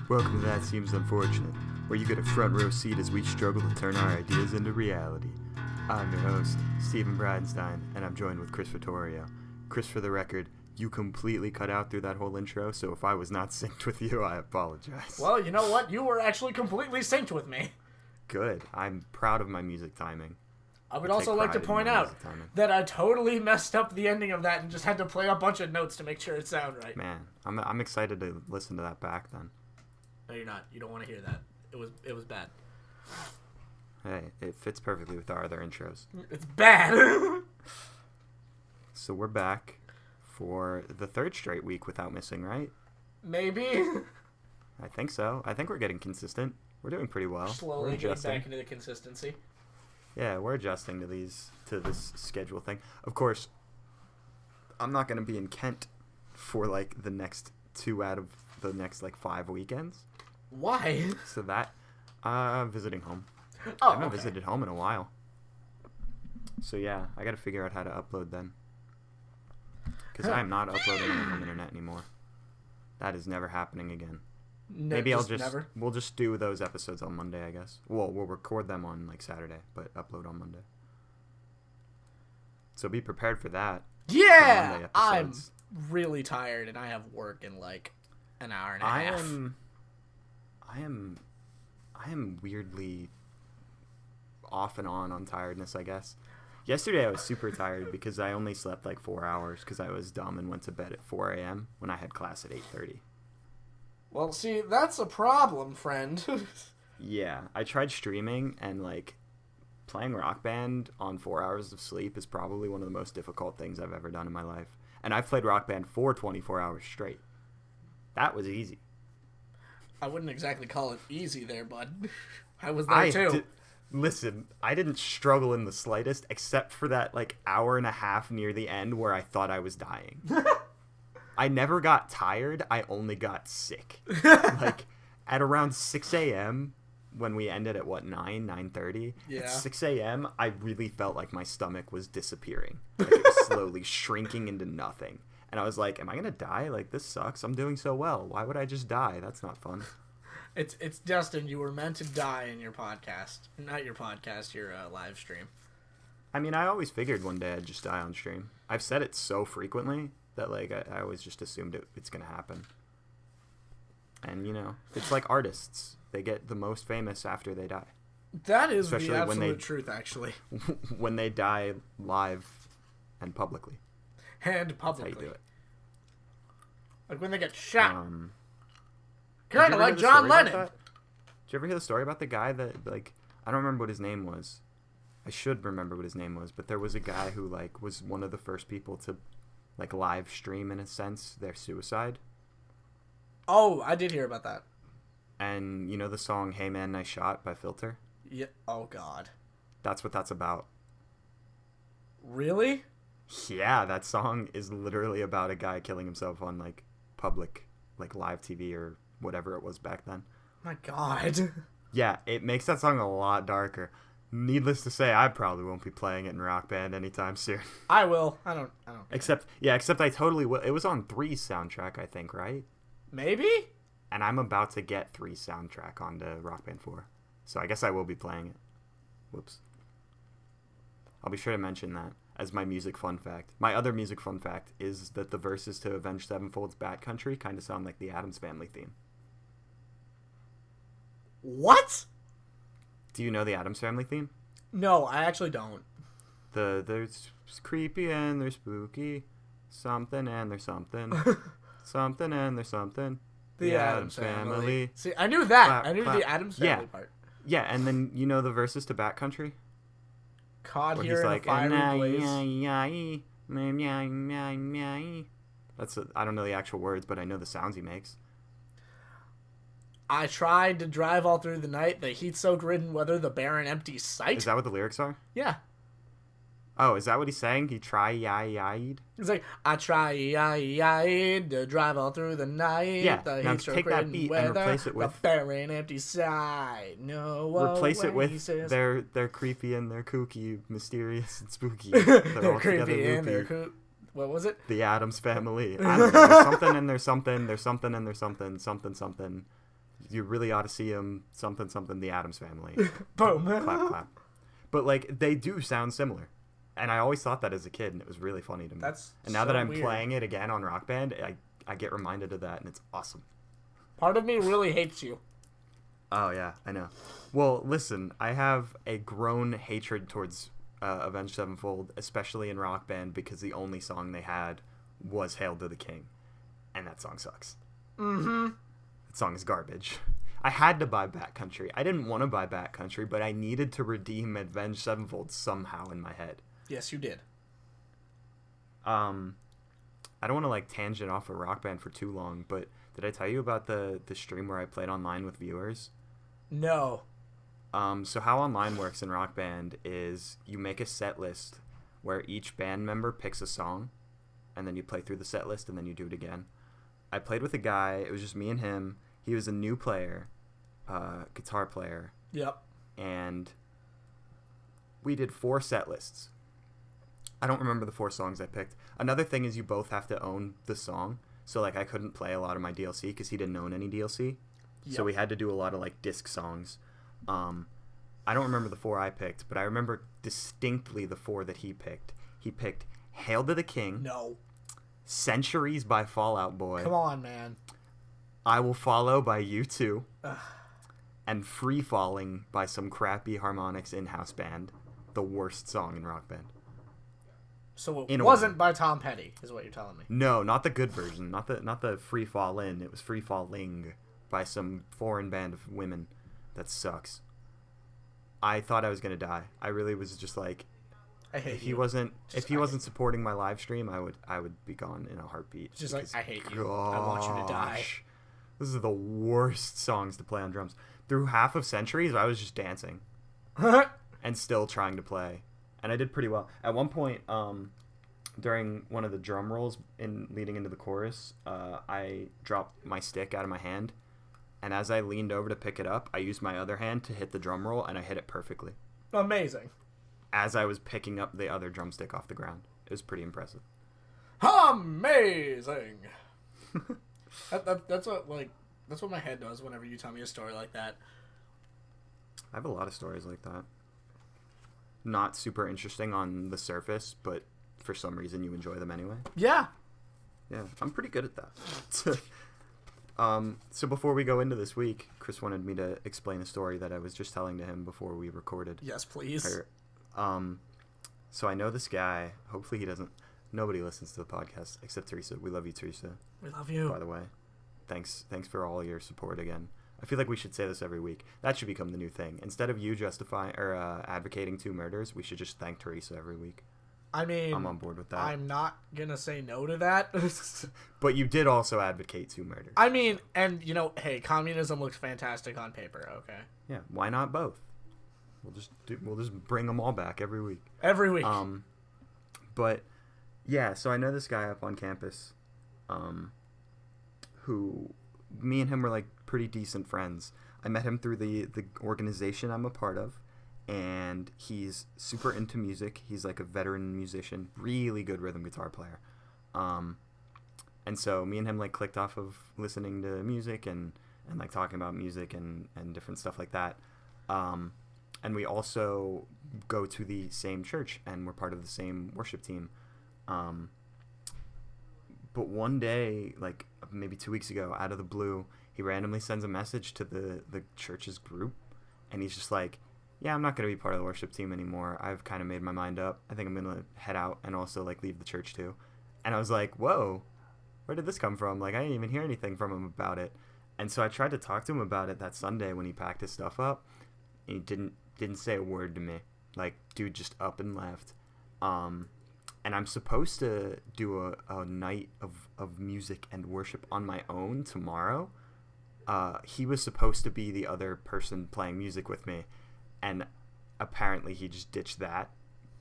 Welcome to That Seems Unfortunate, where you get a front row seat as we struggle to turn our ideas into reality. I'm your host, Stephen Bridenstine, and I'm joined with Chris Vittorio. Chris, for the record, you completely cut out through that whole intro, so if I was not synced with you, I apologize. Well, you know what? You were actually completely synced with me. Good. I'm proud of my music timing. I would also like to point out that I totally messed up the ending of that and just had to play a bunch of notes to make sure it sounded right. Man, I'm excited to listen to that back then. No, you're not. You don't want to hear that. It was bad. Hey, it fits perfectly with our other intros. It's bad. So we're back for the third straight week without missing, right? Maybe. I think so. I think we're getting consistent. We're doing pretty well. Slowly getting back into the consistency. Yeah, we're adjusting to this schedule thing. Of course, I'm not going to be in Kent for like the next 2 out of the next like 5 weekends. Why? So that visiting home. Oh, I haven't visited home in a while. So yeah, I got to figure out how to upload then. Because I am not uploading on the home internet anymore. That is never happening again. Maybe we'll just do those episodes on Monday, I guess. Well, we'll record them on like Saturday, but upload on Monday. So be prepared for that. Yeah, I'm really tired and I have work in like an hour and a half. I am weirdly off and on tiredness, I guess. Yesterday I was super tired because I only slept like 4 hours because I was dumb and went to bed at 4 a.m. when I had class at 8:30. Well, see, that's a problem, friend. Yeah, I tried streaming and like playing Rock Band on 4 hours of sleep is probably one of the most difficult things I've ever done in my life. And I've played Rock Band for 24 hours straight. That was easy. I wouldn't exactly call it easy there, bud. I was there too. Listen, I didn't struggle in the slightest except for that like hour and a half near the end where I thought I was dying. I never got tired. I only got sick. Like at around 6 a.m. when we ended at 9:30. Yeah. At 6 a.m. I really felt like my stomach was disappearing. Like it was slowly shrinking into nothing. And I was like, am I going to die? Like, this sucks. I'm doing so well. Why would I just die? That's not fun. It's destined. You were meant to die in your podcast. Not your podcast, your live stream. I mean, I always figured one day I'd just die on stream. I've said it so frequently that, like, I always just assumed it's going to happen. And, you know, it's like artists. They get the most famous after they die. That is the absolute truth, actually. When they die live and publicly. And publicly. That's how you do it. Like when they get shot. Kind of like John Lennon. Did you ever hear the story about the guy that, like, I don't remember what his name was. I should remember what his name was, but there was a guy who, like, was one of the first people to, like, live stream, in a sense, their suicide. Oh, I did hear about that. And you know the song Hey Man, Nice Shot by Filter? Yeah. Oh, God. That's what that's about. Really? Yeah, that song is literally about a guy killing himself on, like, public, like, live TV or whatever it was back then. My God. Yeah, it makes that song a lot darker. Needless to say, I probably won't be playing it in Rock Band anytime soon. I will. I don't. Except I totally will. It was on 3's soundtrack, I think, right? Maybe? And I'm about to get 3's soundtrack onto Rock Band 4. So I guess I will be playing it. Whoops. I'll be sure to mention that as my music fun fact. My other music fun fact is that the verses to Avenged Sevenfold's Bat Country kind of sound like the Addams Family theme. What? Do you know the Addams Family theme? No, I actually don't. There's creepy and there's spooky. Something and there's something. Something and there's something. The Addams Family. See, I knew that. I knew the Addams Family part. Yeah, and then you know the verses to Bat Country? Caught here in a fiery blaze. I don't know the actual words, but I know the sounds he makes. I tried to drive all through the night, the heat-soaked ridden weather, the barren empty sight. Is that what the lyrics are? Yeah. Oh, is that what he's saying? He try-yi-yi'd? It's like, I try-yi-yi'd to drive all through the night. Yeah, the now take that beat and replace it with... the barren empty sight. No replace it with oasis. They're creepy and they're kooky, mysterious and spooky. They're creepy and they're kooky. What was it? The Addams Family. I don't know. There's something and there's something. There's something and there's something. Something. You really ought to see him. Something, something, the Addams Family. Boom. Clap, clap. But, like, they do sound similar. And I always thought that as a kid, and it was really funny to me. And now that I'm playing it again on Rock Band, I get reminded of that, and it's awesome. Part of me really hates you. Oh, yeah, I know. Well, listen, I have a grown hatred towards Avenged Sevenfold, especially in Rock Band, because the only song they had was Hail to the King. And that song sucks. Mm-hmm. That song is garbage. I had to buy Backcountry. I didn't want to buy Backcountry, but I needed to redeem Avenged Sevenfold somehow in my head. Yes, you did. I don't want to, like, tangent off of Rock Band for too long, but did I tell you about the stream where I played online with viewers? No. So how online works in Rock Band is you make a set list where each band member picks a song, and then you play through the set list, and then you do it again. I played with a guy. It was just me and him. He was a new player, guitar player. Yep. And we did 4 set lists. I don't remember the 4 songs I picked. Another thing is you both have to own the song. So, like, I couldn't play a lot of my DLC because he didn't own any DLC. Yep. So we had to do a lot of, like, disc songs. I don't remember the 4 I picked, but I remember distinctly the 4 that he picked. He picked Hail to the King. No. Centuries by Fall Out Boy. Come on, man. I Will Follow by U2. And Free Falling by some crappy Harmonix in-house band. The worst song in Rock Band. So it wasn't by Tom Petty, is what you're telling me. No, not the good version. Not the Free Fall In. It was Free Falling by some foreign band of women. That sucks. I thought I was gonna die. I really was just like, I hate if he wasn't supporting my live stream, I would be gone in a heartbeat. Just like, I hate you. I want you to die. This is the worst songs to play on drums. Through half of Centuries, I was just dancing and still trying to play, and I did pretty well. At one point, during one of the drum rolls leading into the chorus, I dropped my stick out of my hand, and as I leaned over to pick it up, I used my other hand to hit the drum roll, and I hit it perfectly. Amazing. As I was picking up the other drumstick off the ground. It was pretty impressive. Amazing. That's what my head does whenever you tell me a story like that. I have a lot of stories like that. Not super interesting on the surface, but for some reason you enjoy them anyway. Yeah. Yeah, I'm pretty good at that. So before we go into this week, Chris wanted me to explain a story that I was just telling to him before we recorded. Yes, please. So I know this guy. Hopefully he doesn't. Nobody listens to the podcast except Teresa. We love you, Teresa. We love you. By the way, thanks for all your support again. I feel like we should say this every week. That should become the new thing. Instead of you justifying or advocating 2 murders, we should just thank Teresa every week. I mean, I'm on board with that. I'm not gonna say no to that. But you did also advocate 2 murders. I mean, and hey, communism looks fantastic on paper. Okay. Yeah, why not both? We'll just bring them all back every week. Every week. But yeah, so I know this guy up on campus, who me and him were like pretty decent friends. I met him through the organization I'm a part of, and he's super into music. He's like a veteran musician, really good rhythm guitar player. And so me and him like clicked off of listening to music and like talking about music and different stuff like that. And we also go to the same church, and we're part of the same worship team. But one day, like maybe 2 weeks ago, out of the blue, he randomly sends a message to the church's group, and he's just like, yeah, I'm not going to be part of the worship team anymore. I've kind of made my mind up. I think I'm going to head out and also like leave the church too. And I was like, whoa, where did this come from? Like, I didn't even hear anything from him about it. And so I tried to talk to him about it that Sunday when he packed his stuff up, and he didn't say a word to me. Like, dude just up and left. And I'm supposed to do a night of music and worship on my own tomorrow. He was supposed to be the other person playing music with me, and apparently he just ditched that,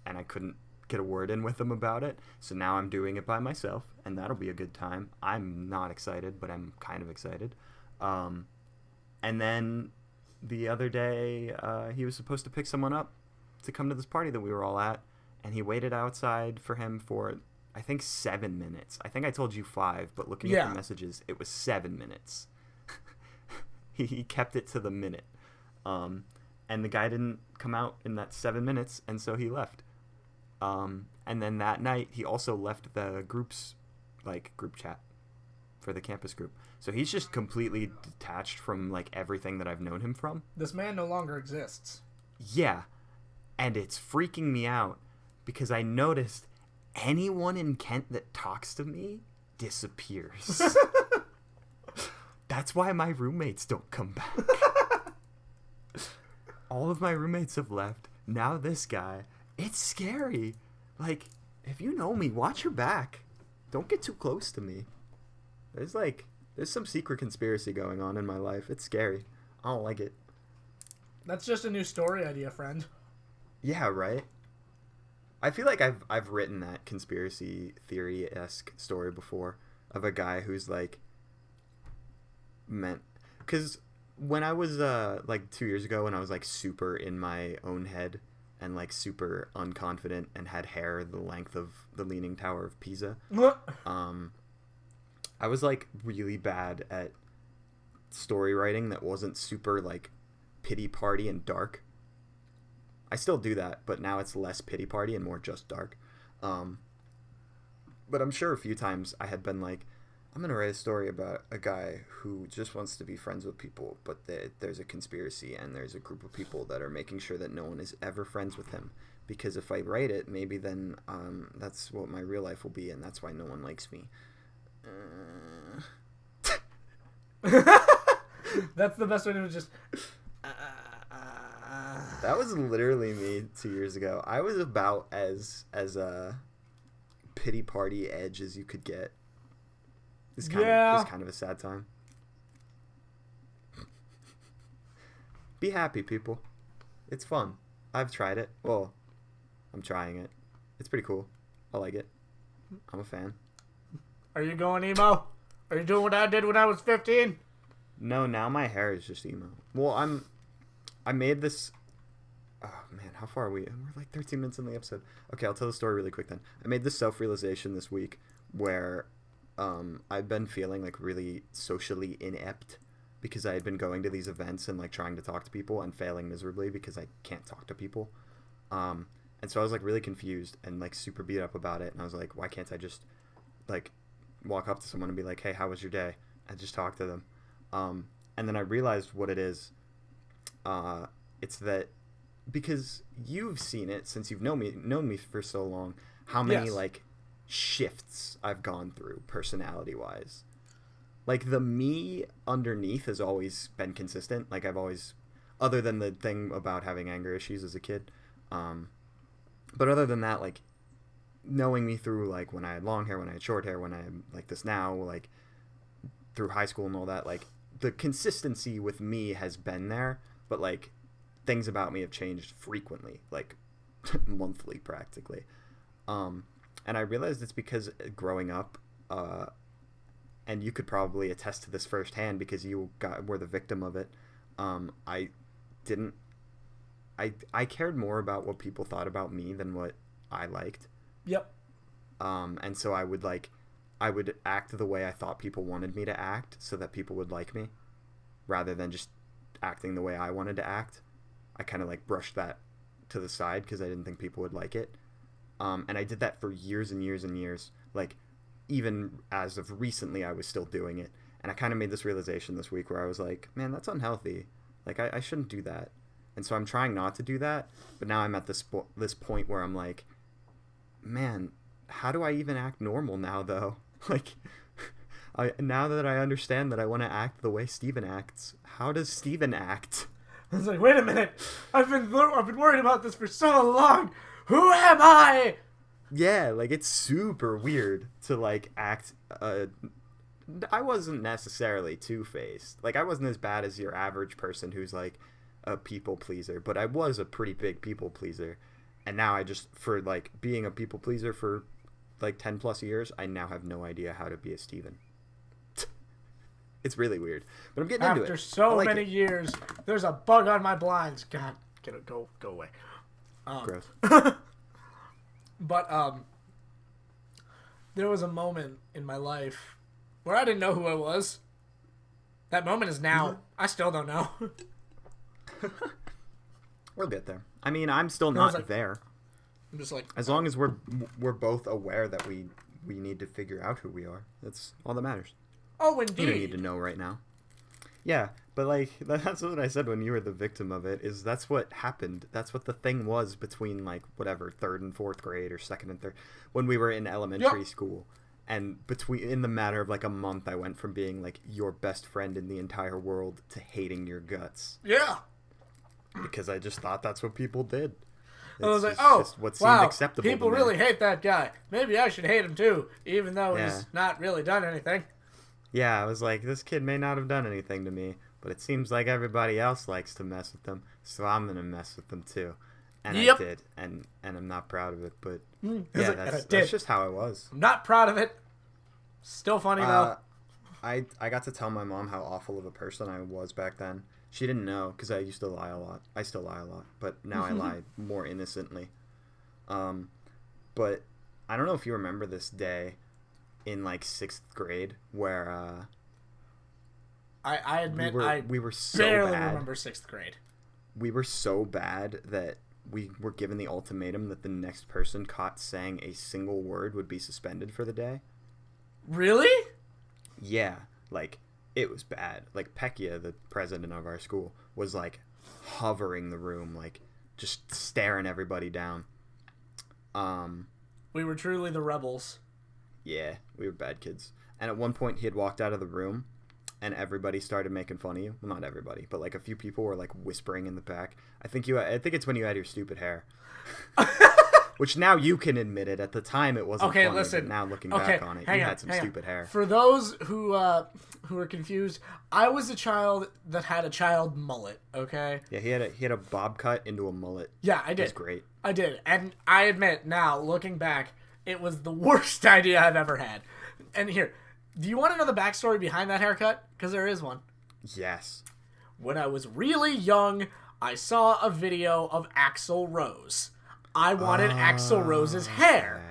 and I couldn't get a word in with him about it. So now I'm doing it by myself, and that'll be a good time. I'm not excited, but I'm kind of excited. And then the other day, he was supposed to pick someone up to come to this party that we were all at, and he waited outside for him for, I think, 7 minutes. I think I told you 5, but looking at the messages, it was 7 minutes. He kept it to the minute. And the guy didn't come out in that 7 minutes, and so he left. And then that night, he also left the group chat for the campus group. So he's just completely detached from, like, everything that I've known him from. This man no longer exists. Yeah. And it's freaking me out because I noticed anyone in Kent that talks to me disappears. That's why my roommates don't come back. All of my roommates have left. Now this guy. It's scary. Like, if you know me, watch your back. Don't get too close to me. There's some secret conspiracy going on in my life. It's scary. I don't like it. That's just a new story idea, friend. Yeah, right? I feel like I've written that conspiracy theory-esque story before of a guy who's like meant, because when I was like 2 years ago when I was like super in my own head and like super unconfident and had hair the length of the Leaning Tower of Pisa, I was like really bad at story writing that wasn't super like pity party and dark. I still do that, but now it's less pity party and more just dark. But I'm sure a few times I had been like, I'm going to write a story about a guy who just wants to be friends with people, but there's a conspiracy and there's a group of people that are making sure that no one is ever friends with him. Because if I write it, maybe then that's what my real life will be, and that's why no one likes me. That's the best way to just... That was literally me 2 years ago. I was about as a pity party edge as you could get. It's kind of a sad time. Be happy, people. It's fun. I've tried it. Well, I'm trying it. It's pretty cool. I like it. I'm a fan. Are you going emo? Are you doing what I did when I was 15? No, now my hair is just emo. Well, I made this... Oh, man, how far are we? We're like 13 minutes in the episode. Okay, I'll tell the story really quick then. I made this self-realization this week where I've been feeling like really socially inept because I had been going to these events and like trying to talk to people and failing miserably because I can't talk to people. And so I was like really confused and like super beat up about it. And I was like, why can't I just like walk up to someone and be like, hey, how was your day? And just talk to them. And then I realized what it is. It's that because you've seen it since you've known me for so long, how many like shifts I've gone through personality wise. Like the me underneath has always been consistent. Like I've always, other than the thing about having anger issues as a kid, but other than that, like knowing me through like when I had long hair, when I had short hair, when I'm like this now, like through high school and all that, like the consistency with me has been there, but like things about me have changed frequently, like monthly practically. And I realized it's because growing up, and you could probably attest to this firsthand because you were the victim of it. I cared more about what people thought about me than what I liked. Yep. And so I would act the way I thought people wanted me to act so that people would like me rather than just acting the way I wanted to act. I kind of like brushed that to the side because I didn't think people would like it. And I did that for years and years and years. Like even as of recently, I was still doing it. And I kind of made this realization this week where I was like, man, that's unhealthy. Like I shouldn't do that. And so I'm trying not to do that. But now I'm at this point where I'm like, man, how do I even act normal now though? Like now that I understand that I want to act the way Steven acts, how does Steven act? I was like, wait a minute. I've been worried about this for so long. Who am I? Yeah, like it's super weird to like act. I wasn't necessarily two-faced. Like I wasn't as bad as your average person who's like a people pleaser, but I was a pretty big people pleaser. And now I just, for like being a people pleaser for like 10 plus years, I now have no idea how to be a Steven. It's really weird, but I'm getting into it. After so many years, there's a bug on my blinds. God, go away. Gross. But there was a moment in my life where I didn't know who I was. That moment is now. I still don't know. We'll get there. I mean, I'm still not there. I'm just like, as long as we're both aware that we need to figure out who we are. That's all that matters. Oh, indeed. You don't need to know right now. Yeah, but like that's what I said when you were the victim of it. Is that's what happened. That's what the thing was between like whatever 3rd and 4th grade or 2nd and 3rd when we were in elementary school. And in the matter of like a month, I went from being like your best friend in the entire world to hating your guts. Yeah. Because I just thought that's what people did. I was like, oh, what seemed acceptable people really hate that guy. Maybe I should hate him too, even though he's not really done anything. Yeah, I was like, this kid may not have done anything to me, but it seems like everybody else likes to mess with them, so I'm going to mess with them too. And I did, and I'm not proud of it, but that's just how I was. I'm not proud of it. Still funny, though. I got to tell my mom how awful of a person I was back then. She didn't know, because I used to lie a lot. I still lie a lot, but now I lie more innocently. But I don't know if you remember this day in, like, 6th grade, where, I admit we were so barely bad. Remember 6th grade. We were so bad that we were given the ultimatum that the next person caught saying a single word would be suspended for the day. Really? Yeah, like, it was bad. Like, Pekia, the president of our school, was, like, hovering the room, like, just staring everybody down. We were truly the rebels. Yeah, we were bad kids. And at one point, he had walked out of the room, and everybody started making fun of you. Well, not everybody, but, like, a few people were, like, whispering in the back. I think it's when you had your stupid hair. Which now you can admit it. At the time, it wasn't funny, listen. But now looking back on it, you had some stupid hair. For those who are confused, I was a child that had a child mullet, okay? Yeah, he had a bob cut into a mullet. Yeah, I did. It was great. I did. And I admit, now, looking back, it was the worst idea I've ever had. And here, do you want to know the backstory behind that haircut? Because there is one. Yes. When I was really young, I saw a video of Axl Rose. I wanted Axl Rose's hair.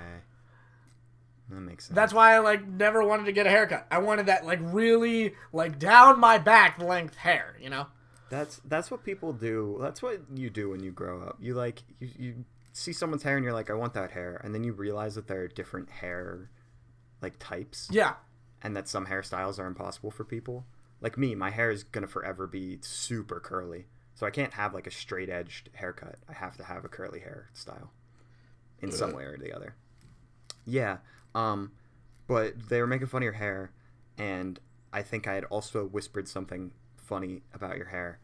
That makes sense. That's why I never wanted to get a haircut. I wanted that really down my back length hair, you know? That's what people do. That's what you do when you grow up. You you see someone's hair and you're like, I want that hair, and then you realize that there are different hair types. Yeah. And that some hairstyles are impossible for people. Like me, my hair is gonna forever be super curly. So I can't have a straight edged haircut. I have to have a curly hairstyle in some way or the other. Yeah. But they were making fun of your hair, and I think I had also whispered something funny about your hair.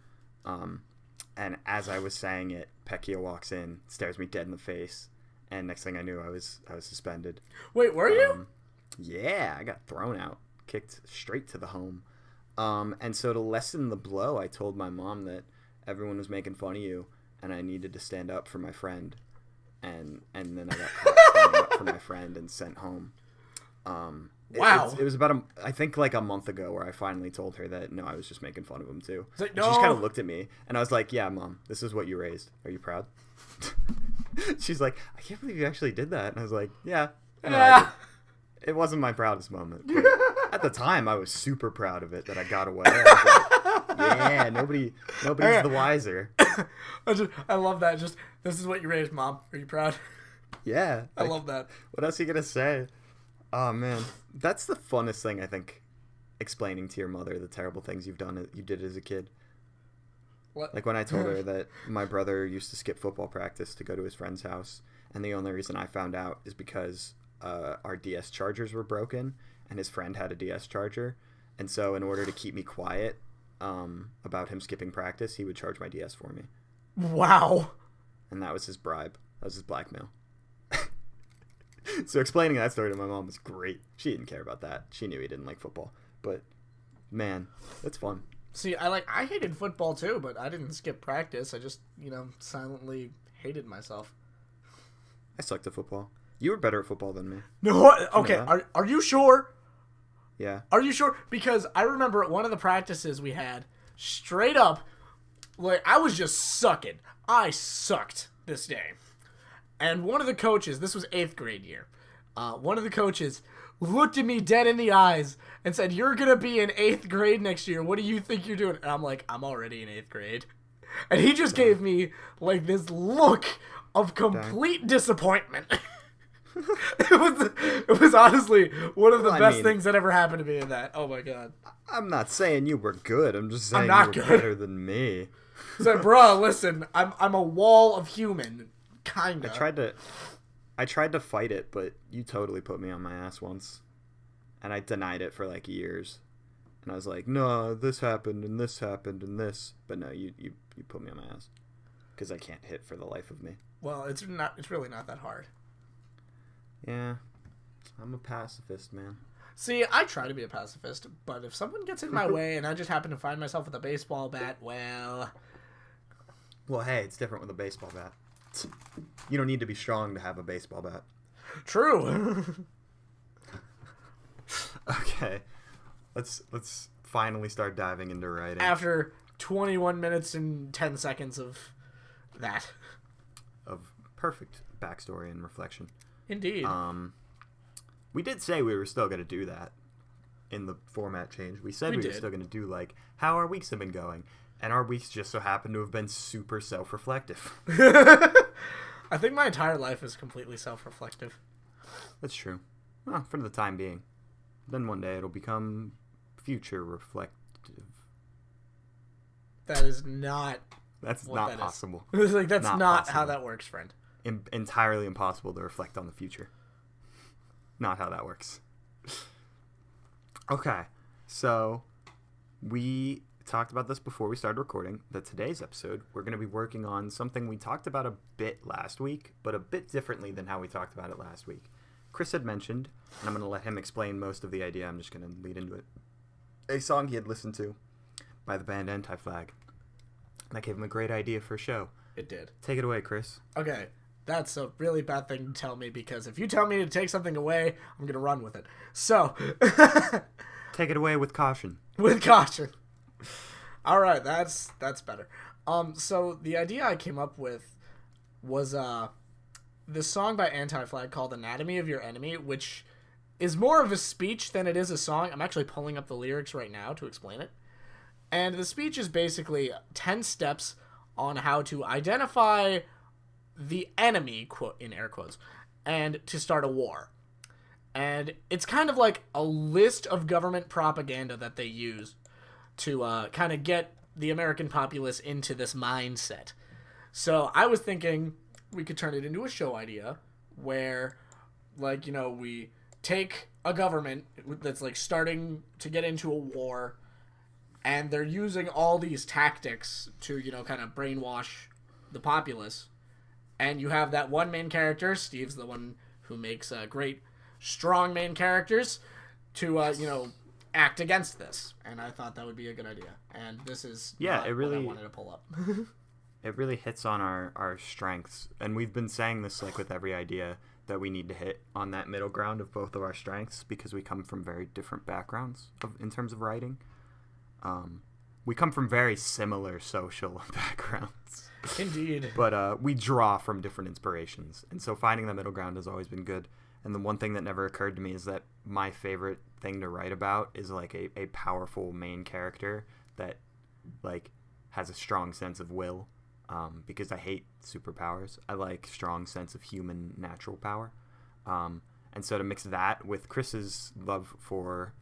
And as I was saying it, Pekia walks in, stares me dead in the face, and next thing I knew, I was suspended. Wait, were you? Yeah, I got thrown out, kicked straight to the home. And so to lessen the blow, I told my mom that everyone was making fun of you, and I needed to stand up for my friend, and then I got caught standing up for my friend and sent home. Wow. It was about I think a month ago where I finally told her that no, I was just making fun of him too. No. She just kind of looked at me, and I was like, "Yeah, Mom, this is what you raised. Are you proud?" She's like, "I can't believe you actually did that," and I was like, "Yeah." It wasn't my proudest moment, but at the time I was super proud of it that I got away. I was like, yeah, nobody's the wiser. I love that. Just, this is what you raised, Mom. Are you proud? Yeah. I love that. What else are you going to say? Oh, man. That's the funnest thing, I think, explaining to your mother the terrible things you did as a kid. What? Like when I told her that my brother used to skip football practice to go to his friend's house, and the only reason I found out is because our DS chargers were broken, and his friend had a DS charger, and so in order to keep me quiet about him skipping practice, he would charge my DS for me. Wow. And that was his bribe. That was his blackmail. So explaining that story to my mom was great. She didn't care about that. She knew he didn't like football. But, man, that's fun. See, I hated football too, but I didn't skip practice. I just, silently hated myself. I sucked at football. You were better at football than me. No, okay. Are you sure? Yeah. Are you sure? Because I remember at one of the practices we had, straight up, I was just sucking. I sucked this day. And one of the coaches, this was 8th grade year, one of the coaches looked at me dead in the eyes and said, "You're going to be in 8th grade next year. What do you think you're doing?" And I'm like, "I'm already in 8th grade." And he just gave me like this look of complete disappointment. It was honestly one of the best things that ever happened to me in that. Oh my god. I'm not saying you were good. I'm just saying I'm not you were good. better than me. He's like, "Bruh, listen, I'm a wall of human." Kinda. I tried to fight it, but you totally put me on my ass once. And I denied it for like years. And I was like, "No, this happened and this happened and this." But no, you put me on my ass. Because I can't hit for the life of me. Well, it's really not that hard. Yeah. I'm a pacifist, man. See, I try to be a pacifist, but if someone gets in my way and I just happen to find myself with a baseball bat, well... Well, hey, it's different with a baseball bat. You don't need to be strong to have a baseball bat. True. Okay. Let's finally start diving into writing. After 21 minutes and 10 seconds of that. Of perfect backstory and reflection. Indeed. We did say we were still going to do that in the format change. We said we were still going to do, like, how our weeks have been going. And our weeks just so happen to have been super self-reflective. I think my entire life is completely self-reflective. That's true. Well, for the time being. Then one day it'll become future reflective. That is not... That's not possible. Like, that's not how that works, friend. Entirely impossible to reflect on the future. Not how that works. Okay, so we talked about this before we started recording, that today's episode we're going to be working on something we talked about a bit last week, but a bit differently than how we talked about it last week. Chris had mentioned, and I'm going to let him explain most of the idea, I'm just going to lead into it, a song he had listened to by the band Anti-Flag. And that gave him a great idea for a show. It did. Take it away, Chris. Okay. That's a really bad thing to tell me, because if you tell me to take something away, I'm going to run with it. So. Take it away with caution. With caution. All right, that's better. So the idea I came up with was this song by Anti-Flag called Anatomy of Your Enemy, which is more of a speech than it is a song. I'm actually pulling up the lyrics right now to explain it. And the speech is basically 10 steps on how to identify the enemy, quote in air quotes, and to start a war. And it's kind of like a list of government propaganda that they use to kind of get the American populace into this mindset. So I was thinking we could turn it into a show idea where, like, you know, we take a government that's like starting to get into a war, and they're using all these tactics to, you know, kind of brainwash the populace. And you have that one main character, Steve's the one who makes great, strong main characters, to, you know, act against this. And I thought that would be a good idea. And this is it really, what I wanted to pull up. It really hits on our strengths. And we've been saying this, like, with every idea, that we need to hit on that middle ground of both of our strengths, because we come from very different backgrounds in terms of writing. We come from very similar social backgrounds. Indeed. But we draw from different inspirations. And so finding that middle ground has always been good. And the one thing that never occurred to me is that my favorite thing to write about is, like, a powerful main character that, like, has a strong sense of will. Because I hate superpowers. I like strong sense of human natural power. And so to mix that with Chris's love for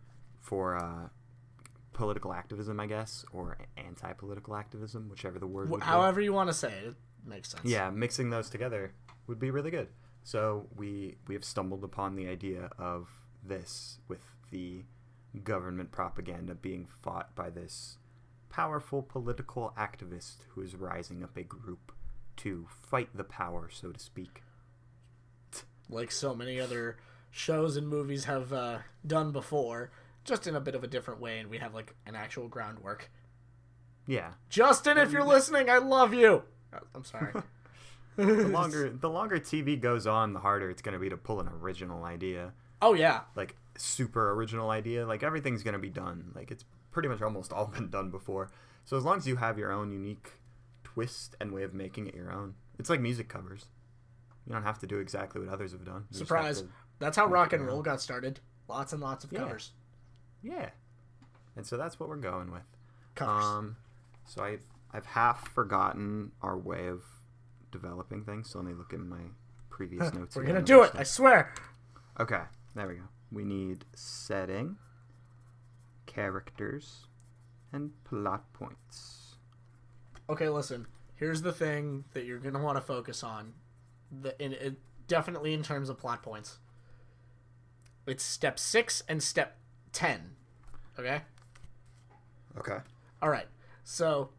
political activism, I guess, or anti-political activism, whichever the word would be. However you want to say it, it makes sense. Yeah, mixing those together would be really good. So we have stumbled upon the idea of this, with the government propaganda being fought by this powerful political activist who is rising up a group to fight the power, so to speak. Like so many other shows and movies have done before, just in a bit of a different way, and we have, like, an actual groundwork. Yeah. Justin, if you're listening, I love you. I'm sorry. The longer TV goes on, the harder it's going to be to pull an original idea. Oh, yeah. Like, super original idea. Like, everything's going to be done. Like, it's pretty much almost all been done before. So as long as you have your own unique twist and way of making it your own. It's like music covers. You don't have to do exactly what others have done. Surprise. That's how rock and roll got started. Lots and lots of covers. Yeah. And so that's what we're going with. Covers. So I've half forgotten our way of developing things. So let me look at my previous notes. We're gonna do it. I swear. Okay, there we go. We need setting, characters, and plot points. Okay, listen. Here's the thing that you're gonna want to focus on. Definitely in terms of plot points. It's step 6 and step 10. Okay? Okay. Alright. So,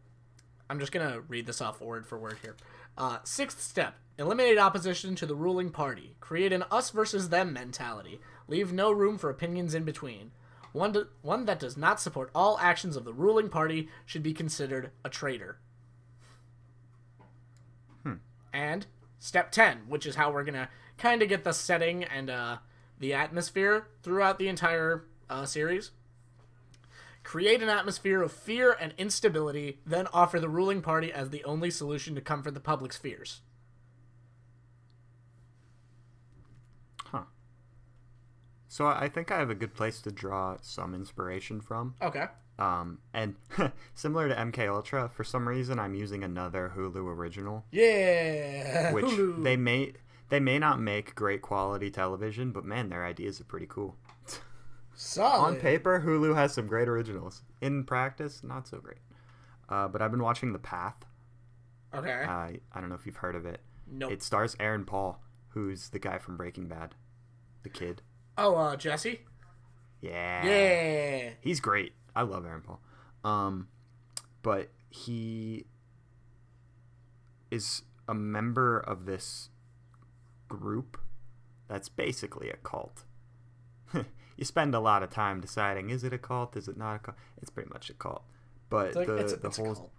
I'm just gonna read this off word for word here. 6th step. Eliminate opposition to the ruling party. Create an us versus them mentality. Leave no room for opinions in between. One that does not support all actions of the ruling party should be considered a traitor. And step 10, which is how we're going to kind of get the setting and the atmosphere throughout the entire series. Create an atmosphere of fear and instability, then offer the ruling party as the only solution to comfort the public's fears. Huh. So I think I have a good place to draw some inspiration from. Okay. And similar to MK Ultra, for some reason I'm using another Hulu original. Yeah. Which Hulu. they may not make great quality television, but man, their ideas are pretty cool. Solid. On paper, Hulu has some great originals. In practice, not so great. But I've been watching The Path. Okay. I don't know if you've heard of it. Nope. It stars Aaron Paul, who's the guy from Breaking Bad, the kid. Oh, Jesse? Yeah. Yeah. He's great. I love Aaron Paul. But he is a member of this group that's basically a cult. You spend a lot of time deciding, is it a cult, is it not a cult? It's pretty much a cult. But the whole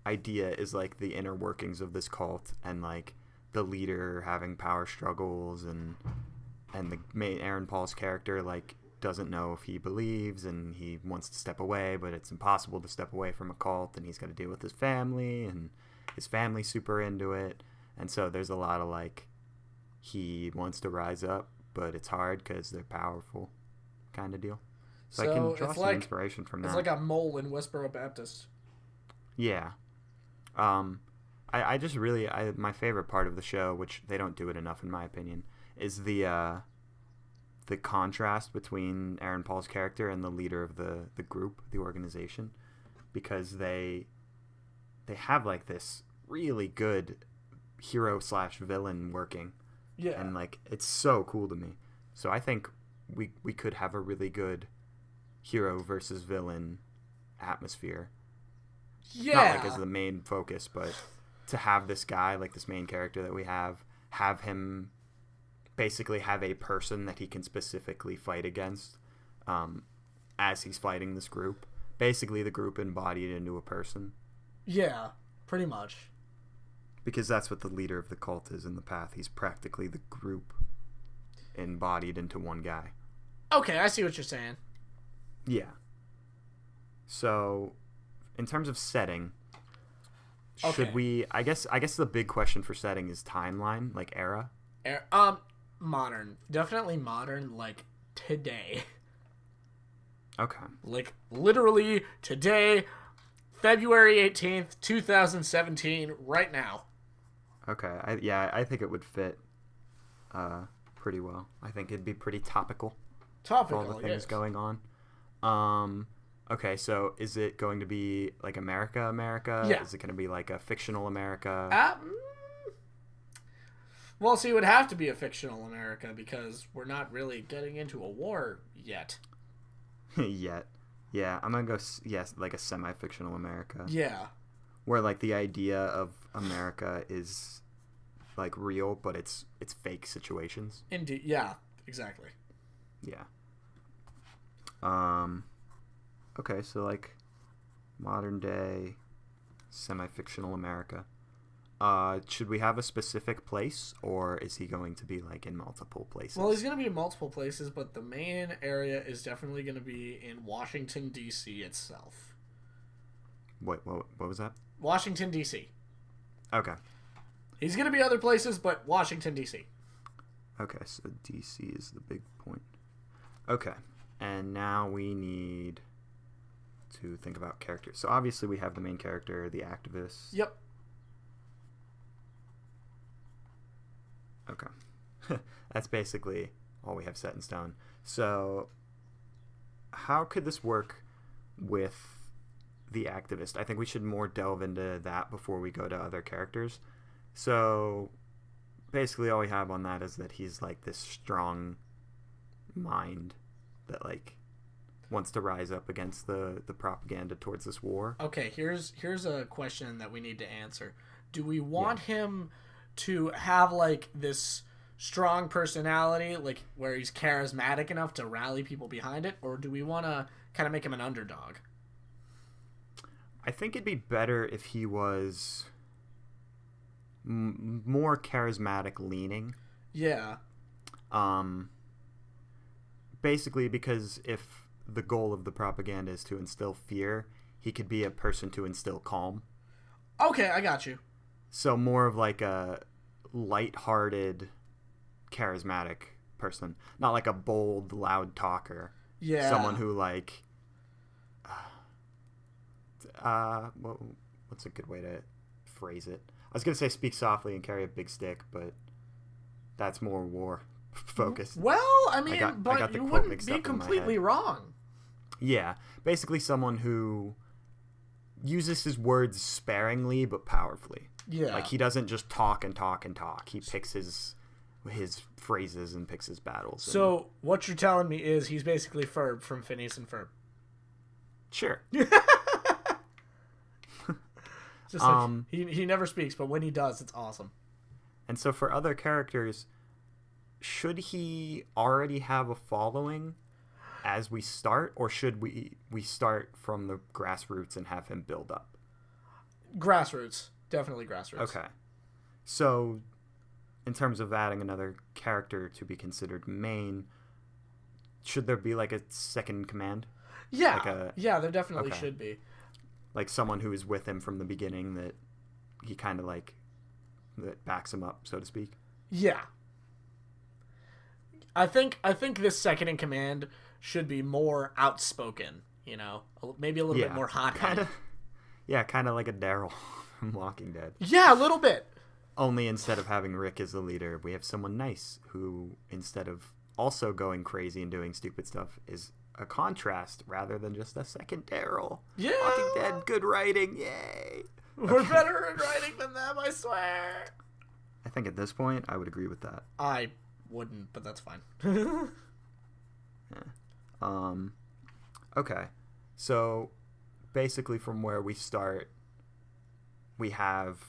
idea is like the inner workings of this cult and like the leader having power struggles and the main Aaron Paul's character like doesn't know if he believes and he wants to step away, but it's impossible to step away from a cult and he's got to deal with his family and his family's super into it. And so there's a lot of like he wants to rise up, but it's hard because they're powerful kind of deal. So I can draw some inspiration from that. It's like a mole in Westboro Baptist. Yeah. I just really my favorite part of the show, which they don't do it enough in my opinion, is the contrast between Aaron Paul's character and the leader of the group, the organization, because they have like this really good hero/villain working. Yeah. And like it's so cool to me. So I think we could have a really good hero versus villain atmosphere. Yeah. Not like as the main focus, but to have this guy, like this main character that we have him basically have a person that he can specifically fight against as he's fighting this group. Basically the group embodied into a person. Yeah, pretty much. Because that's what the leader of the cult is in The Path. He's practically the group embodied into one guy. Okay, I see what you're saying. Yeah. So, in terms of setting, should we... I guess the big question for setting is timeline, like era. Modern. Definitely modern, like, today. Okay. Like, literally today, February 18th, 2017, right now. Okay. I think it would fit pretty well. I think it'd be pretty topical. Topical, for all the things going on. Okay, so is it going to be like America? Yeah. Is it going to be like a fictional America? Well, see, it would have to be a fictional America because we're not really getting into a war yet. Yet. Yeah, I'm going to go, yes, like a semi-fictional America. Yeah. Where like the idea of America is like real, but it's fake situations. Indeed. Yeah, exactly. Yeah. Okay, so like modern day semi-fictional America. Should we have a specific place, or is he going to be like in multiple places? Well, he's going to be in multiple places, but the main area is definitely going to be in Washington, D.C. itself. What was that? Washington, D.C. Okay. He's going to be other places, but Washington, D.C. Okay, so DC is the big point. Okay, and now we need to think about characters. So obviously we have the main character, the activist. Yep. Okay. That's basically all we have set in stone. So how could this work with the activist? I think we should more delve into that before we go to other characters. So basically all we have on that is that he's like this strong mind that like wants to rise up against the propaganda towards this war. Okay, here's a question that we need to answer. Do we want him to have like this strong personality, like where he's charismatic enough to rally people behind it, or do we want to kind of make him an underdog? I think it'd be better if he was more charismatic leaning. Yeah. Basically, because if the goal of the propaganda is to instill fear, he could be a person to instill calm. Okay, I got you. So more of like a light-hearted, charismatic person, not like a bold, loud talker. Yeah. Someone who like, what's a good way to phrase it? I was gonna say speak softly and carry a big stick, but that's more war focused. Well, I mean, but you wouldn't be completely wrong. Yeah, basically someone who uses his words sparingly but powerfully. Yeah. Like he doesn't just talk and talk and talk. He picks his phrases and picks his battles. So what you're telling me is he's basically Ferb from Phineas and Ferb. Sure. Just like, he never speaks, but when he does, it's awesome. And so for other characters, should he already have a following as we start, or should we start from the grassroots and have him build up? Grassroots. Definitely grassroots. Okay. So in terms of adding another character to be considered main, should there be like a second in command? Yeah. Yeah, there definitely should be. Like someone who is with him from the beginning that he kind of like, that backs him up, so to speak. Yeah. I think this second in command should be more outspoken, you know? Maybe a little bit more hot-headed. Kind of like a Daryl from Walking Dead. Yeah, a little bit. Only instead of having Rick as the leader, we have someone nice who, instead of also going crazy and doing stupid stuff, is a contrast rather than just a second Daryl. Yeah. Walking Dead, good writing, yay. We're better at writing than them, I swear. I think at this point, I would agree with that. I wouldn't, but that's fine. Okay. So, basically from where we start, we have...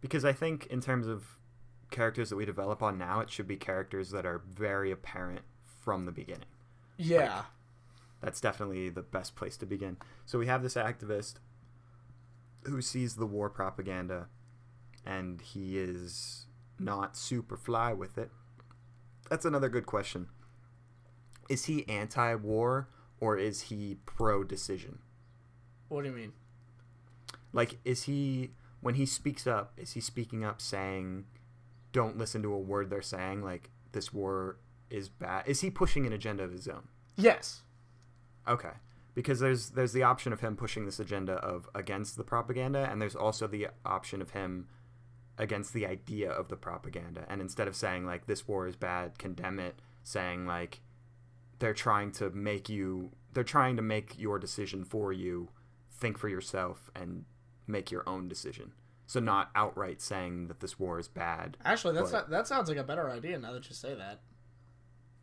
Because I think in terms of characters that we develop on now, it should be characters that are very apparent from the beginning. Yeah. Like, that's definitely the best place to begin. So we have this activist who sees the war propaganda, and he is not super fly with it. That's another good question. Is he anti-war, or is he pro-decision? What do you mean? Like, is he... When he speaks up, is he speaking up saying, don't listen to a word they're saying, like, this war is bad? Is he pushing an agenda of his own? Yes. Okay. Because there's the option of him pushing this agenda of against the propaganda, and there's also the option of him against the idea of the propaganda. And instead of saying, like, this war is bad, condemn it, saying, like, they're trying to make your decision for you, think for yourself, and make your own decision. So not outright saying that this war is bad. Actually, that sounds like a better idea now that you say that.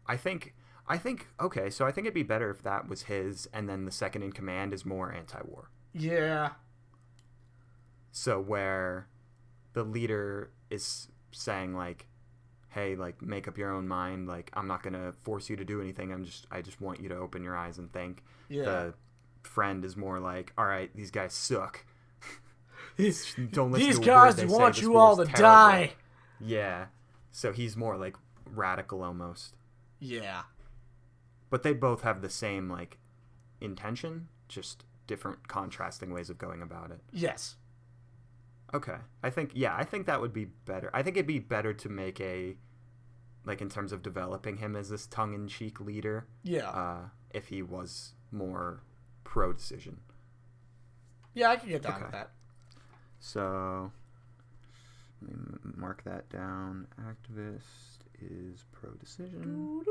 I think okay, so I think it'd be better if that was his, and then the second in command is more anti-war. Yeah. So where the leader is saying, like, hey, like, make up your own mind, like, I'm not gonna force you to do anything, I just want you to open your eyes and think. Yeah. The friend is more like, all right, these guys suck. Don't listen these guys want you all to die. Yeah. So he's more like radical almost. Yeah. But they both have the same like intention, just different contrasting ways of going about it. Yes. Okay. I think that would be better. I think it'd be better to make like in terms of developing him as this tongue-in-cheek leader. Yeah. If he was more pro-decision. Yeah, I can get down with that. So, let me mark that down. Activist is pro-decision.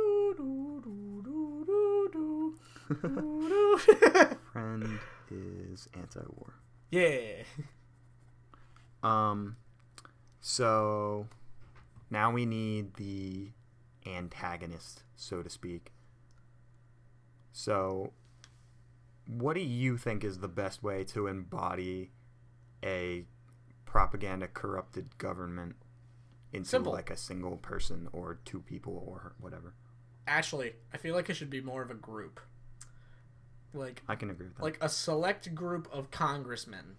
Friend is anti-war. Yeah. So now we need the antagonist, so to speak. So what do you think is the best way to embody a propaganda corrupted government into like a single person or two people or whatever? Actually, I feel like it should be more of a group. Like, I can agree with that. Like a select group of congressmen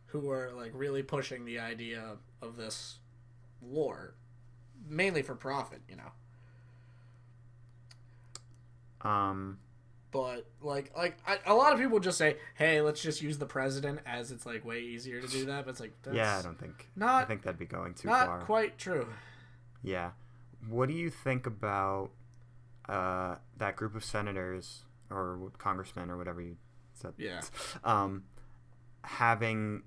who are like really pushing the idea of this war, mainly for profit, you know. But a lot of people just say, "Hey, let's just use the president," as it's like way easier to do that. But it's like, I think that'd be going too far. Not quite true. Yeah. What do you think about that group of senators or congressmen or whatever you said? Yeah. Having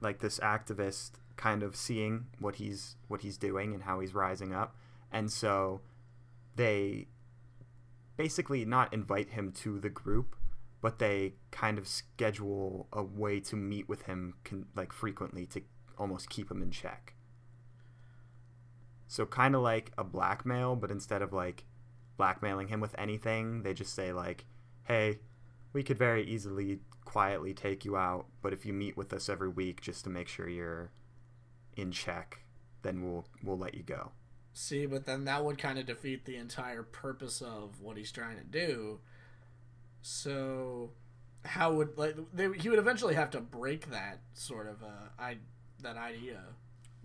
like this activist kind of seeing what he's doing and how he's rising up, and so they basically not invite him to the group, but they kind of schedule a way to meet with him like frequently to almost keep him in check. So kind of like a blackmail, but instead of like blackmailing him with anything, they just say like, hey, we could very easily quietly take you out, but if you meet with us every week just to make sure you're in check, then we'll let you go. See, but then that would kind of defeat the entire purpose of what he's trying to do. So how would he would eventually have to break that sort of that idea,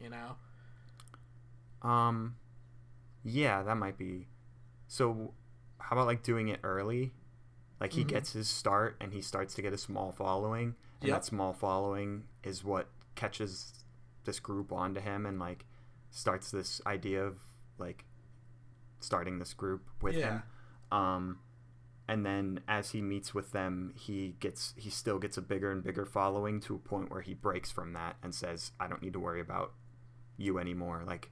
you know? Yeah, that might be. So how about like doing it early? Like he gets his start and he starts to get a small following, and that small following is what catches this group onto him and like starts this idea of like starting this group with him. And then as he meets with them, he still gets a bigger and bigger following to a point where he breaks from that and says, I don't need to worry about you anymore. Like,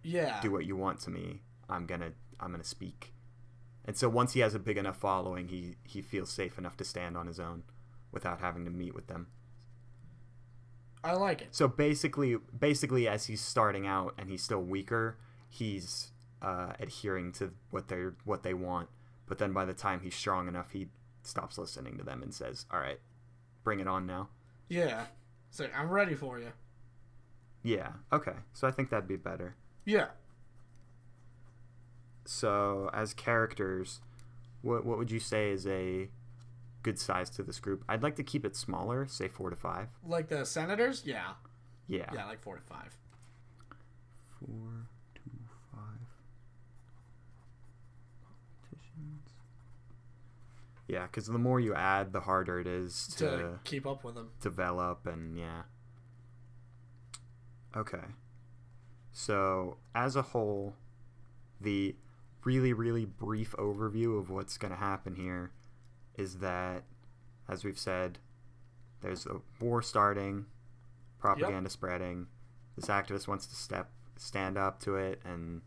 do what you want to me. I'm gonna speak. And so once he has a big enough following, he feels safe enough to stand on his own without having to meet with them. I like it. So basically, as he's starting out and he's still weaker, he's adhering to what they want. But then by the time he's strong enough, he stops listening to them and says, "All right, bring it on now." Yeah. So I'm ready for you. Yeah. Okay. So I think that'd be better. Yeah. So as characters, what would you say is a good size to this group? I'd like to keep it smaller, say 4 to 5. Like the senators? Yeah. Yeah. Yeah, like 4 to 5. 4 to 5 politicians. Yeah, because the more you add, the harder it is to keep up with them. Develop and yeah. Okay. So as a whole, the really, really brief overview of what's going to happen here is that, as we've said, there's a war starting, propaganda spreading. This activist wants to stand up to it and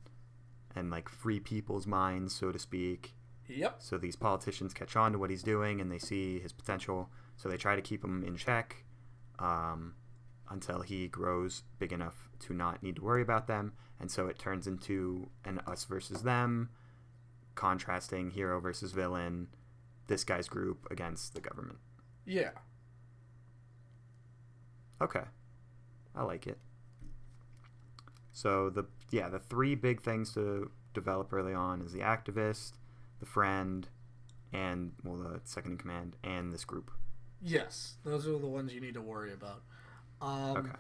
like free people's minds, so to speak. Yep. So these politicians catch on to what he's doing and they see his potential, so they try to keep him in check until he grows big enough to not need to worry about them. And so it turns into an us versus them, contrasting hero versus villain, this guy's group against the government. Yeah. Okay. I like it. So the 3 big things to develop early on is the activist, the friend, and the second in command, and this group. Yes, those are the ones you need to worry about. Okay.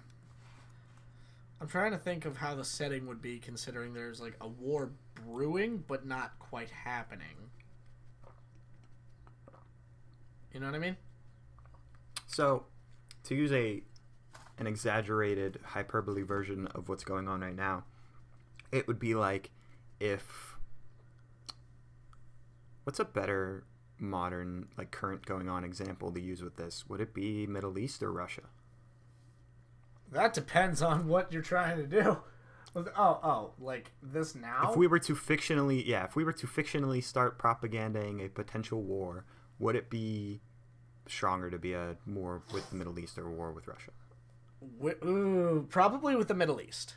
I'm trying to think of how the setting would be, considering there's like a war brewing but not quite happening. You know what I mean? So, to use an exaggerated hyperbole version of what's going on right now, it would be like if... What's a better modern, like, current going on example to use with this? Would it be Middle East or Russia? That depends on what you're trying to do. Like this now? If we were to fictionally start propagandaing a potential war, would it be stronger to be a war with the Middle East or a war with Russia? Probably with the Middle East.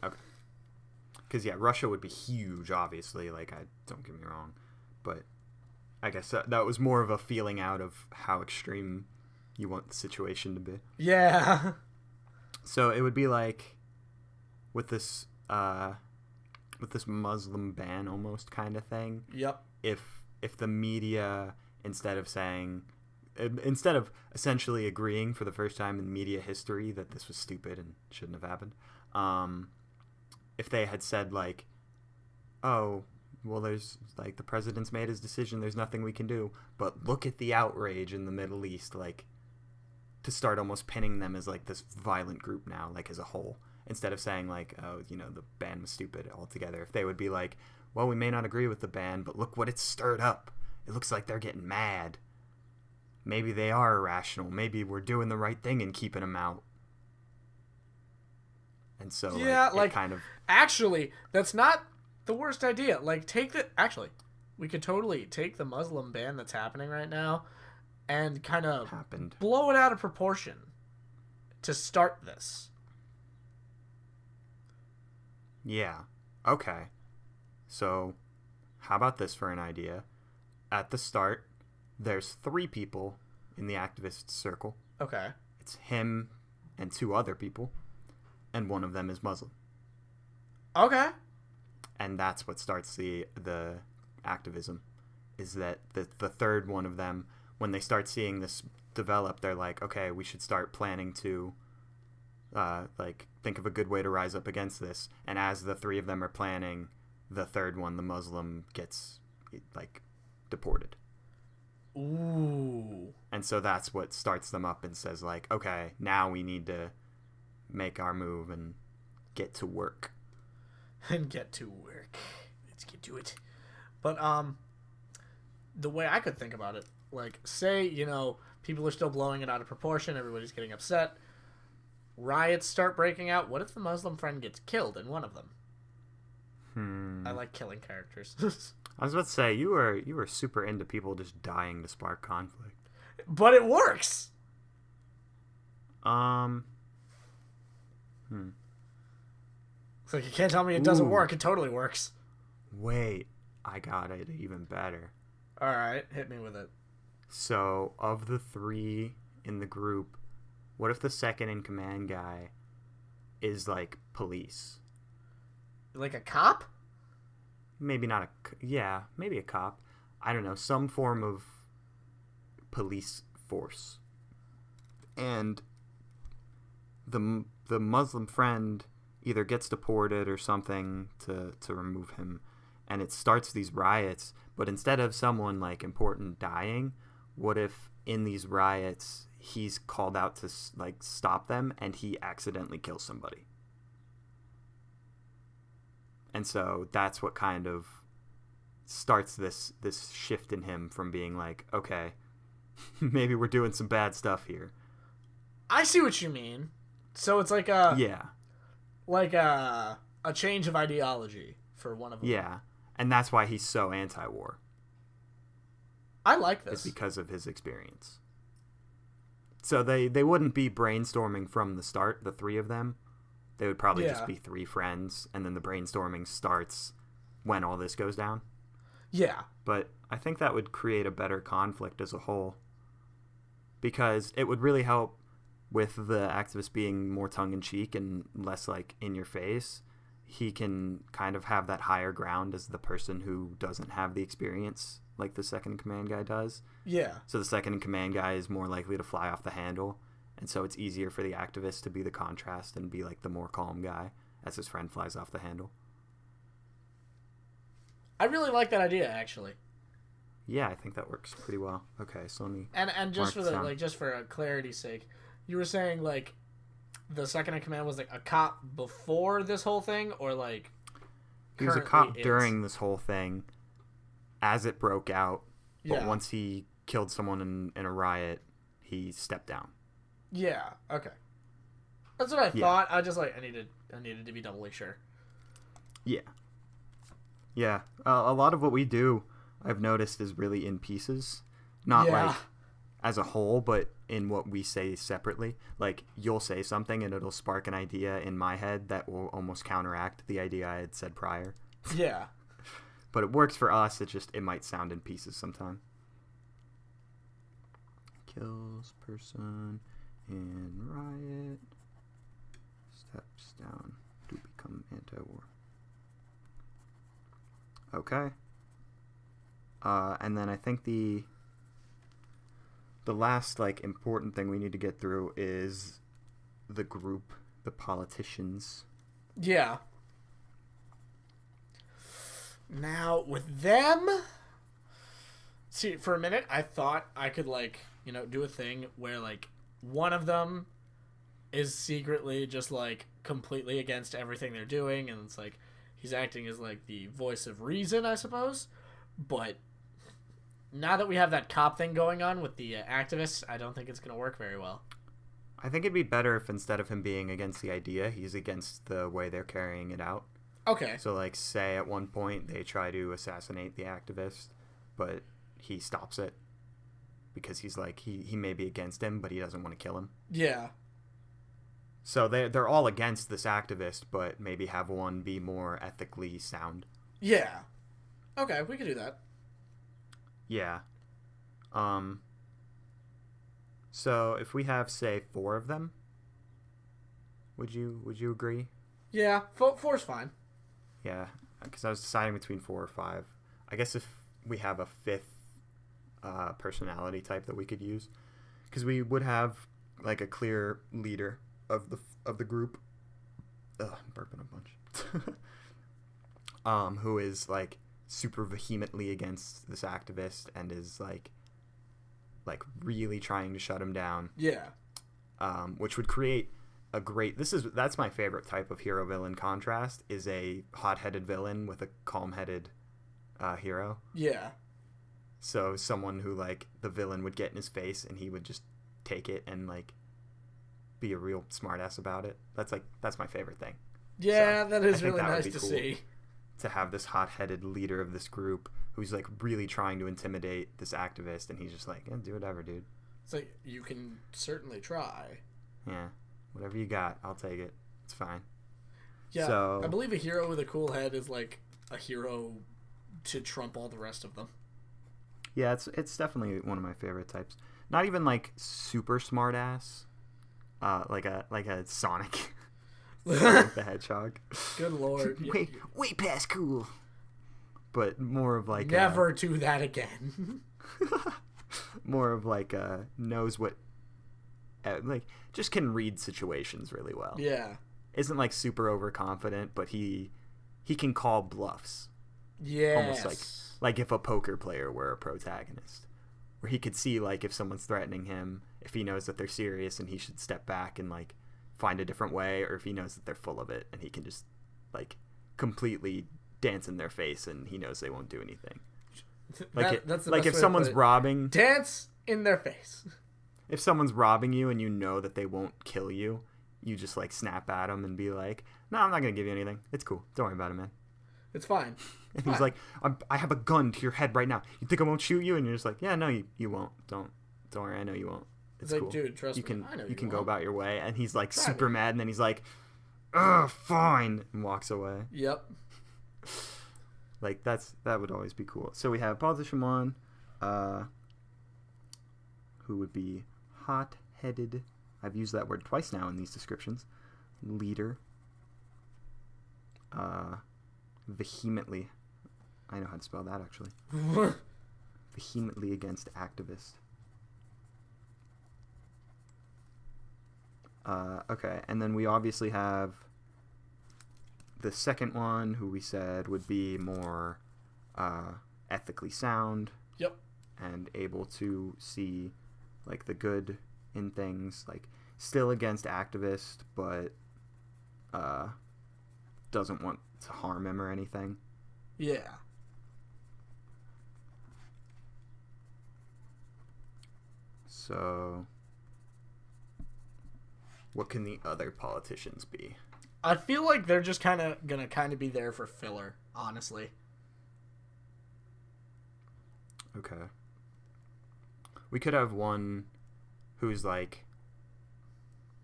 Okay. Because, yeah, Russia would be huge, obviously. Like, don't get me wrong. But I guess that was more of a feeling out of how extreme you want the situation to be. Yeah. So it would be like with this Muslim ban almost kind of thing. Yep. If the media, instead of essentially agreeing for the first time in media history that this was stupid and shouldn't have happened, if they had said like, oh, well, there's like the president's made his decision, there's nothing we can do, but look at the outrage in the Middle East, like, to start almost pinning them as like this violent group now, like as a whole, instead of saying like, oh, the ban was stupid altogether. If they would be like, well, we may not agree with the ban, but look what it stirred up. It looks like they're getting mad. Maybe they are irrational. Maybe we're doing the right thing and keeping them out. And so, yeah, like kind of... Actually, that's not the worst idea. Like, we could totally take the Muslim ban that's happening right now and kind of blow it out of proportion to start this. Yeah. Okay. So, how about this for an idea? At the start, there's 3 people in the activist circle. Okay. It's him and 2 other people, and one of them is Muslim. Okay. And that's what starts the activism, is that the third one of them, when they start seeing this develop, they're like, okay, we should start planning to think of a good way to rise up against this. And as the 3 of them are planning, the third one, the Muslim, gets like deported. Ooh. And so that's what starts them up and says like, okay, now we need to make our move and get to work. Let's get to it. But the way I could think about it, like, say, people are still blowing it out of proportion, everybody's getting upset, riots start breaking out. What if the Muslim friend gets killed in one of them? I like killing characters. I was about to say, you were super into people just dying to spark conflict. But it works! It's like, you can't tell me it doesn't work. It totally works. Wait, I got it even better. Alright, hit me with it. So, of the 3 in the group, what if the second in command guy is like police? Like a cop? Maybe not maybe a cop. I don't know, some form of police force. And the Muslim friend either gets deported or something to remove him, and it starts these riots. But instead of someone like important dying, what if in these riots he's called out to like stop them and he accidentally kills somebody? And so that's what kind of starts this shift in him from being like, okay, maybe we're doing some bad stuff here. I see what you mean. So it's like a change of ideology for one of them. Yeah, and that's why he's so anti-war. I like this. It's because of his experience. So they wouldn't be brainstorming from the start, the 3 of them. They would probably just be 3 friends, and then the brainstorming starts when all this goes down. Yeah. But I think that would create a better conflict as a whole, because it would really help with the activist being more tongue-in-cheek and less like in your face. He can kind of have that higher ground as the person who doesn't have the experience like the second in command guy does. Yeah. So the second in command guy is more likely to fly off the handle, and so it's easier for the activist to be the contrast and be like the more calm guy as his friend flies off the handle. I really like that idea, actually. Yeah, I think that works pretty well. Okay, so let me and just for just for clarity's sake, you were saying like the second in command was like a cop before this whole thing, or like He was a currently cop is. during this whole thing as it broke out, but Yeah. once he killed someone in a riot, he stepped down. Yeah. Okay. That's what I thought. I just I needed to be doubly sure. Yeah. Yeah. A lot of what we do, I've noticed, is really in pieces. Not like as a whole, but in what we say separately. Like, you'll say something and it'll spark an idea in my head that will almost counteract the idea I had said prior. Yeah. But it works for us. It might sound in pieces sometime. Kills person in riot. Steps down to become anti-war. Okay. And then I think the last important thing we need to get through is the group, the politicians. Yeah. Now with them, see, for a minute I thought I could do a thing where one of them is secretly just completely against everything they're doing, and it's he's acting as the voice of reason, I suppose. But now that we have that cop thing going on with the activists, I don't think it's going to work very well. I think it'd be better if instead of him being against the idea, he's against the way they're carrying it out. Okay. So, say at one point they try to assassinate the activist, but he stops it because he's he may be against him, but he doesn't want to kill him. Yeah. So they're all against this activist, but maybe have one be more ethically sound. Yeah. Okay, we could do that. Yeah. So if we have, say, 4 of them, would you agree? Yeah, four's fine. Yeah, because I was deciding between 4 or 5. I guess if we have a 5th personality type that we could use, because we would have a clear leader of the group. Ugh, I'm burping a bunch. Who is super vehemently against this activist and is really trying to shut him down. Yeah. Which would create a great. That's my favorite type of hero villain contrast, is a hot-headed villain with a calm-headed hero. Yeah. So someone who the villain would get in his face and he would just take it and be a real smartass about it. That's my favorite thing. Yeah, so that is I think really that would nice be to cool, see. to have this hot-headed leader of this group who's really trying to intimidate this activist, and he's just do whatever, dude. It's you can certainly try. Yeah, whatever you got, I'll take it. It's fine. Yeah, so, I believe a hero with a cool head is a hero to trump all the rest of them. Yeah, it's definitely one of my favorite types. Not even super smart ass, like a Sonic. Sonic the Hedgehog. Good lord. way past cool. But more of never do that again. more of knows what, just can read situations really well. Yeah. Isn't super overconfident, but he can call bluffs. Yes. Almost like if a poker player were a protagonist, where he could see if someone's threatening him, if he knows that they're serious and he should step back and find a different way, or if he knows that they're full of it and he can just completely dance in their face and he knows they won't do anything. That's the best if way someone's to robbing, dance in their face. If someone's robbing you and you know that they won't kill you, you just snap at them and be like, "No, I'm not gonna give you anything. It's cool. Don't worry about it, man. It's fine." And he's like, I have a gun to your head right now. You think I won't shoot you? And you're just like, yeah, no, you won't. Don't worry. I know you won't. It's cool. Dude, trust you me. can I know you can go won't. about your way. And he's Try super me. mad, and then he's like, ugh, fine, and walks away. Yep. That would always be cool. So we have politician 1, who would be hot-headed. I've used that word twice now in these descriptions. Leader. Vehemently. I know how to spell that, actually. Vehemently against activist. Okay, and then we obviously have the second one, who we said would be more ethically sound. Yep. And able to see the good in things, still against activists, but doesn't want to harm him or anything. Yeah. So, what can the other politicians be? I feel like they're just gonna be there for filler, honestly. Okay. We could have one who's like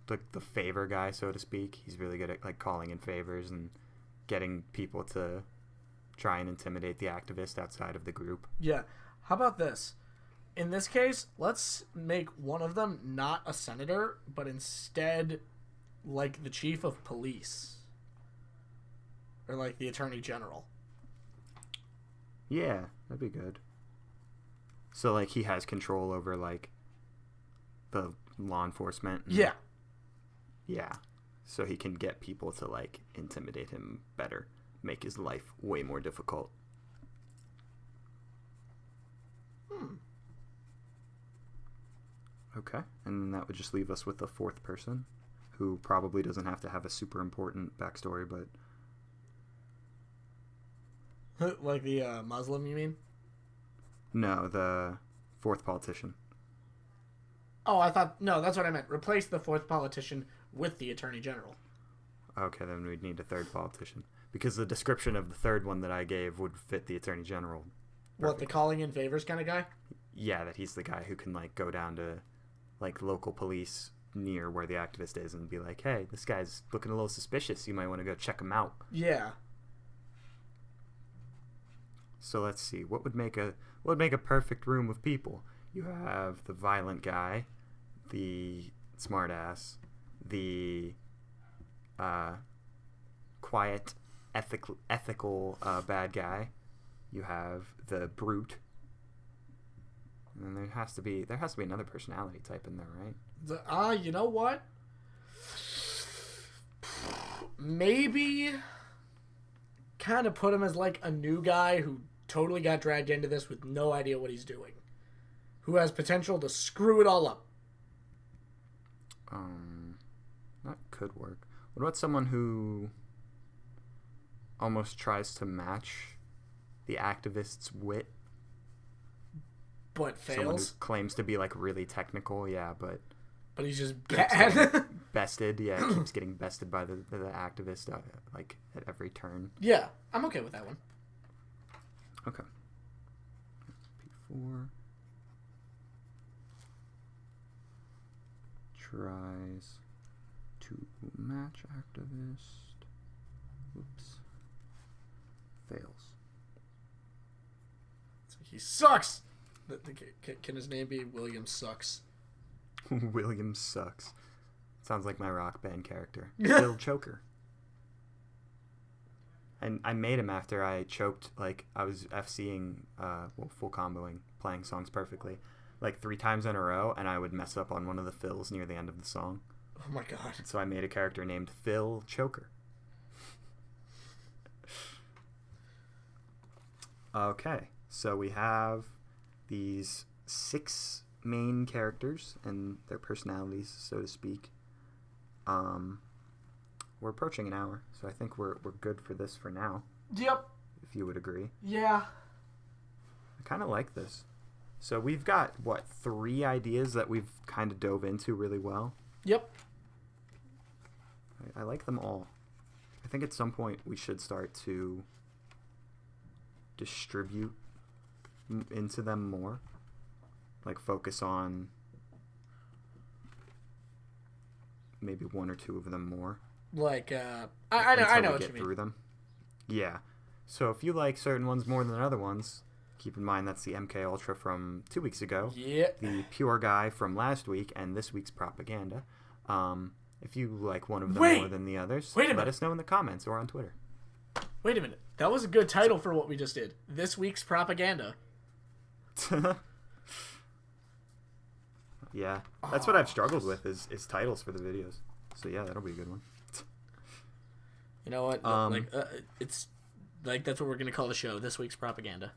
the favor guy, so to speak. He's really good at like calling in favors and getting people to try and intimidate the activist outside of the group. Yeah. How about this? In this case, let's make one of them not a senator, but instead like the chief of police. Or like the attorney general. Yeah, that'd be good. So like he has control over like the law enforcement. Yeah. Yeah. So he can get people to like intimidate him better, make his life way more difficult. Okay, and then that would just leave us with the fourth person, who probably doesn't have to have a super important backstory, but... Like the Muslim, you mean? No, the fourth politician. Oh, I thought... No, that's what I meant. Replace the fourth politician with the attorney general. Okay, then we'd need a third politician. Because the description of the third one that I gave would fit the attorney general. What, the calling in favors kind of guy? Yeah, that he's the guy who can, like, go down to, like, local police near where the activist is and be like, hey, this guy's looking a little suspicious. You might want to go check him out. Yeah. So let's see. What would make a perfect room of people? You have the violent guy, the smartass, the quiet, ethical bad guy. You have the brute. And there has to be another personality type in there, right? You know what? Maybe kind of put him as like a new guy who totally got dragged into this with no idea what he's doing. Who has potential to screw it all up. That could work. What about someone who almost tries to match the activist's wit? But Someone who fails. claims to be like really technical, yeah, but But he's just keeps getting bad. bested. Yeah, keeps getting bested by the activist like at every turn. Yeah, I'm okay with that one. Okay. P4 tries to match activist. Oops. Fails. He sucks. Can his name be William Sucks? William Sucks. Sounds like my rock band character. Phil Choker. And I made him after I choked, like, I was FCing, full comboing, playing songs perfectly, like 3 times in a row, and I would mess up on one of the fills near the end of the song. Oh my god. So I made a character named Phil Choker. Okay, so we have these 6 main characters and their personalities, so to speak. We're approaching an hour, so I think we're good for this for now. Yep. If you would agree. Yeah. I kind of like this. So we've got, 3 ideas that we've kind of dove into really well? Yep. I like them all. I think at some point we should start to distribute into them more. Like focus on maybe 1 or 2 of them more. Like, I know what you mean. Through them. Yeah. So if you like certain ones more than other ones, keep in mind that's the MK Ultra from 2 weeks ago. Yeah. The Pure Guy from last week and this week's Propaganda. If you like one of them more than the others, let us know in the comments or on Twitter. Wait a minute. That was a good title for what we just did. This week's Propaganda. Yeah. That's what I've struggled with is titles for the videos. So yeah, that'll be a good one. You know what? It's like that's what we're gonna call the show. This week's Propaganda.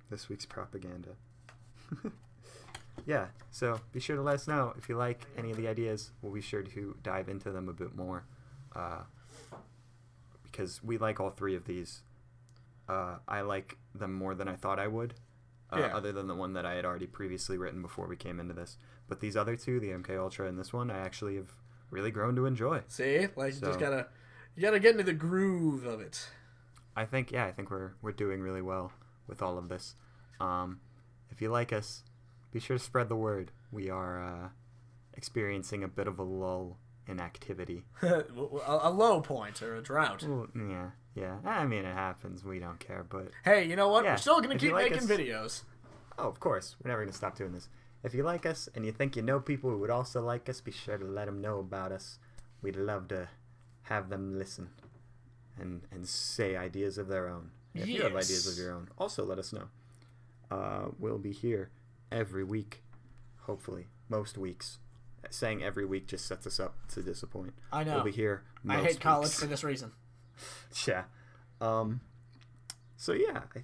This week's Propaganda. Yeah. So be sure to let us know if you like any of the ideas. We'll be sure to dive into them a bit more, because we like all three of these. I like them more than I thought I would. Yeah. Other than the one that I had already previously written before we came into this. But these other two, the MK Ultra and this one, I actually have really grown to enjoy. See, like So- you gotta get into the groove of it. I think we're doing really well with all of this. If you like us, be sure to spread the word. We are experiencing a bit of a lull in activity. A low point or a drought. Well, yeah. I mean, it happens. We don't care, but Hey, you know what? Yeah, We're still gonna if you keep like making us- videos. oh, of course, we're never gonna stop doing this. If you like us and you think you know people who would also like us, be sure to let them know about us. We'd love to have them listen and say ideas of their own. If you have ideas of Yes. your own, also let us know. We'll be here every week, hopefully. Most weeks. Saying every week just sets us up to disappoint. I know. We'll be here most I hate college weeks. for this reason. Yeah. So yeah, I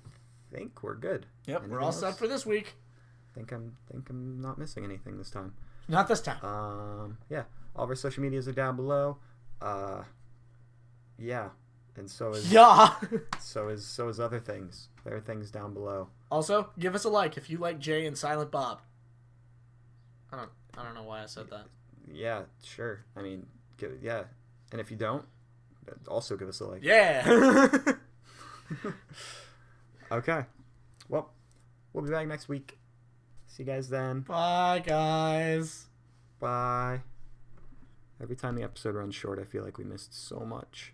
think we're good. Yep, we're Anything all set else? for this week. Think I'm not missing anything this time. Not this time. Yeah, all of our social medias are down below. Yeah, and so is Yeah. so is other things. There are things down below. Also, give us a like if you like Jay and Silent Bob. I don't know why I said that. Yeah, sure. I mean, yeah, and if you don't, also give us a like. Yeah. Okay. Well, we'll be back next week. See you guys then. Bye, guys. Bye. Every time the episode runs short, I feel like we missed so much.